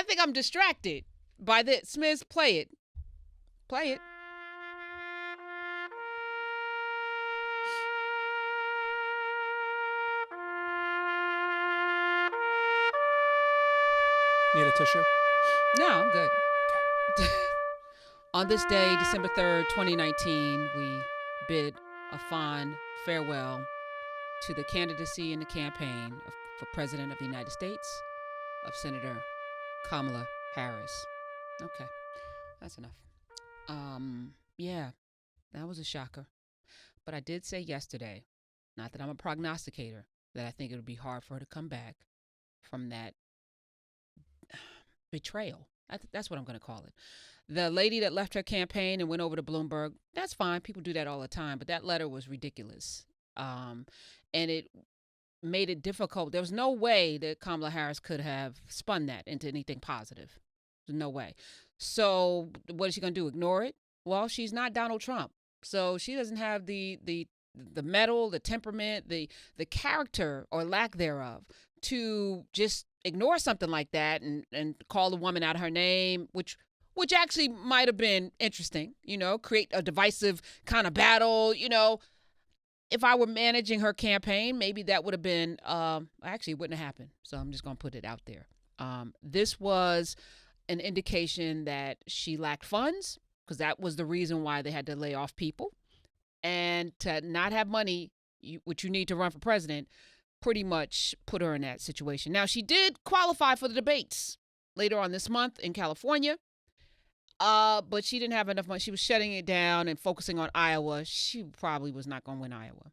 think I'm distracted by this. Smiz, play it. Play it. Need a tissue? No, I'm good. On this day, December 3rd, 2019, we bid a fond farewell to the candidacy and the campaign for President of the United States of Senator Kamala Harris. Okay, that's enough. Yeah, that was a shocker. But I did say yesterday, not that I'm a prognosticator, that I think it would be hard for her to come back from that betrayal. That's what I'm going to call it. The lady that left her campaign and went over to Bloomberg, that's fine. People do that all the time. But that letter was ridiculous. And it made it difficult. There was no way that Kamala Harris could have spun that into anything positive. There's no way. So what is she going to do? Ignore it? Well, she's not Donald Trump. So she doesn't have the mettle, the temperament, the character or lack thereof to just ignore something like that and call the woman out of her name, which actually might have been interesting, create a divisive kind of battle, If I were managing her campaign, maybe that would have been, actually it wouldn't have happened. So I'm just going to put it out there. This was an indication that she lacked funds, because that was the reason why they had to lay off people. And to not have money, which you need to run for president, pretty much put her in that situation. Now, she did qualify for the debates later on this month in California, but she didn't have enough money. She was shutting it down and focusing on Iowa. She probably was not going to win Iowa.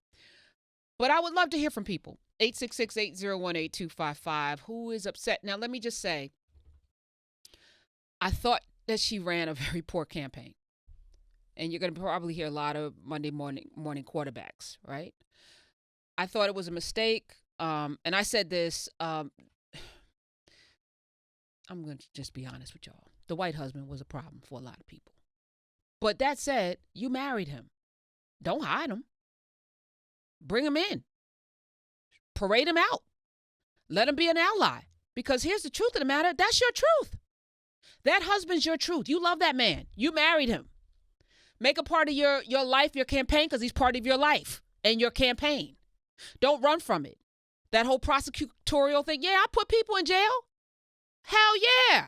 But I would love to hear from people. 866-801-8255. Who is upset? Now, let me just say, I thought that she ran a very poor campaign. And you're going to probably hear a lot of Monday morning quarterbacks, right? I thought it was a mistake. And I said this, I'm going to just be honest with y'all. The white husband was a problem for a lot of people. But that said, you married him. Don't hide him. Bring him in. Parade him out. Let him be an ally. Because here's the truth of the matter. That's your truth. That husband's your truth. You love that man. You married him. Make a part of your life, your campaign, because he's part of your life and your campaign. Don't run from it. That whole prosecutorial thing. Yeah, I put people in jail. Hell yeah.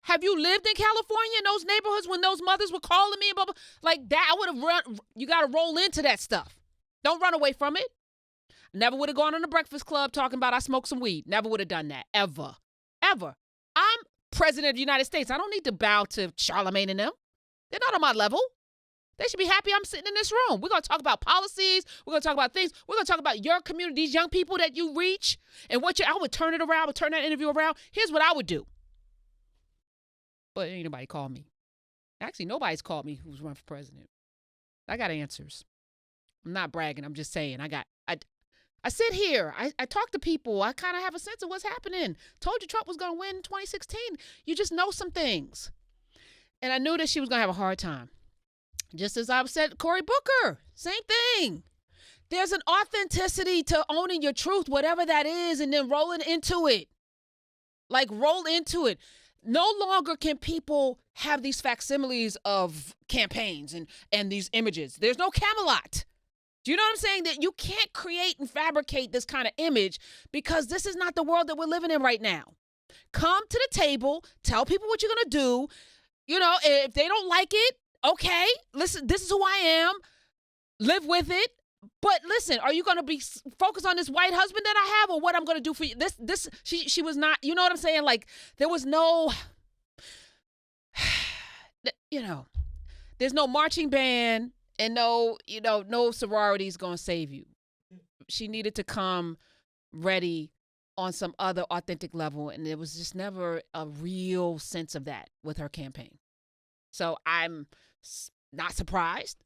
Have you lived in California in those neighborhoods when those mothers were calling me and blah, blah, like that? I would have run. You got to roll into that stuff. Don't run away from it. Never would have gone on the Breakfast Club talking about I smoked some weed. Never would have done that. Ever. Ever. I'm president of the United States. I don't need to bow to Charlemagne and them. They're not on my level. They should be happy I'm sitting in this room. We're going to talk about policies. We're going to talk about things. We're going to talk about your community, these young people that you reach, and I would turn it around. I would turn that interview around. Here's what I would do. But ain't nobody called me. Actually, nobody's called me who's run for president. I got answers. I'm not bragging. I'm just saying. I sit here. I talk to people. I kind of have a sense of what's happening. Told you Trump was going to win in 2016. You just know some things. And I knew that she was going to have a hard time. Just as I said, Cory Booker, same thing. There's an authenticity to owning your truth, whatever that is, and then rolling into it. Like, roll into it. No longer can people have these facsimiles of campaigns and these images. There's no Camelot. Do you know what I'm saying? That you can't create and fabricate this kind of image because this is not the world that we're living in right now. Come to the table, tell people what you're going to do. If they don't like it, okay, listen, this is who I am. Live with it. But listen, are you going to be focused on this white husband that I have or what I'm going to do for you? She was not, you know what I'm saying? Like, there was no, there's no marching band and no sororities going to save you. She needed to come ready on some other authentic level. And there was just never a real sense of that with her campaign. So I'm not surprised.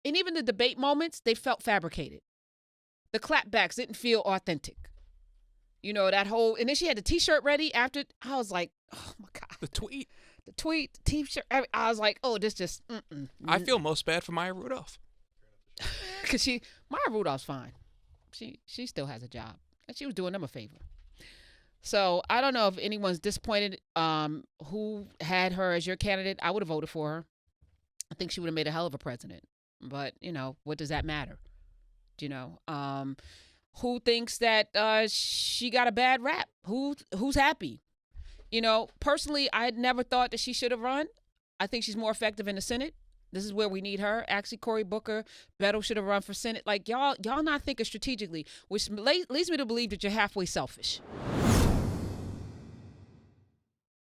And even the debate moments, they felt fabricated. The clapbacks didn't feel authentic. That whole, and then she had the T-shirt ready after. I was like, oh my God. The tweet, the T-shirt. I was like, oh, this just, I feel most bad for Maya Rudolph. Because Maya Rudolph's fine. She still has a job. And she was doing them a favor. So I don't know if anyone's disappointed who had her as your candidate. I would have voted for her. I think she would have made a hell of a president. But, what does that matter? Who thinks that she got a bad rap? Who's happy? Personally, I had never thought that she should have run. I think she's more effective in the Senate. This is where we need her. Actually, Cory Booker, Beto should have run for Senate. Like, y'all not thinking strategically, which leads me to believe that you're halfway selfish.